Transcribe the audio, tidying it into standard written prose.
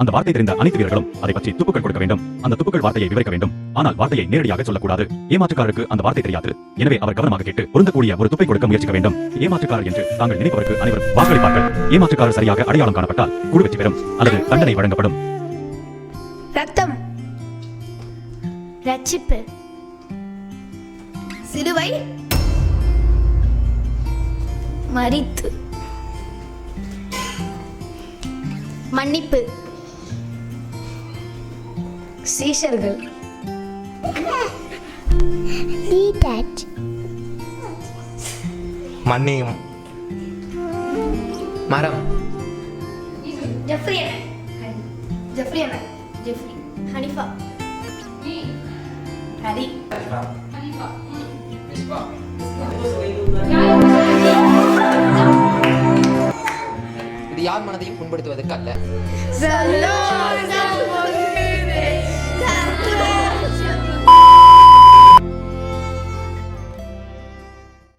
அந்த வார்த்தை தெரிந்த அனைத்து வீரர்களும் அதை பற்றி துப்புக்கள் கொடுக்க வேண்டும். அந்த துப்புக்கள் வார்த்தையை விவரிக்க வேண்டும். ஆனால் வார்த்தையை நேரடியாக சொல்லக்கூடாது. ஏமாற்றுக்காரருக்கு அந்த வார்த்தை தெரியாது. எனவே அவர் கவனமாக கேட்டு பொருந்தக்கூடிய ஒரு துப்பை கொடுக்க முயற்சிக்க வேண்டும். ஏமாற்றுக்காரர் என்று தாங்கள் நினைப்பவருக்கு அனைவரும் வாக்களிப்பார்கள். ஏமாற்றுக்காரர் சரியாக அடையாளம் காணப்பட்டால் குழு வெற்றி பெறும் அல்லது தண்டனை வழங்கப்படும். ரத்தம், ரட்சிப்பு, சிலுவை, மரித்து, மன்னிப்பு, சீஷர்கள், மன்னியும், மரம், ஜெஃப்ரி, ஹனிஃபா, ஹரி, இது யார் மனதையும் புண்படுத்துவதற்கு அல்ல. சல்லல்லாஹு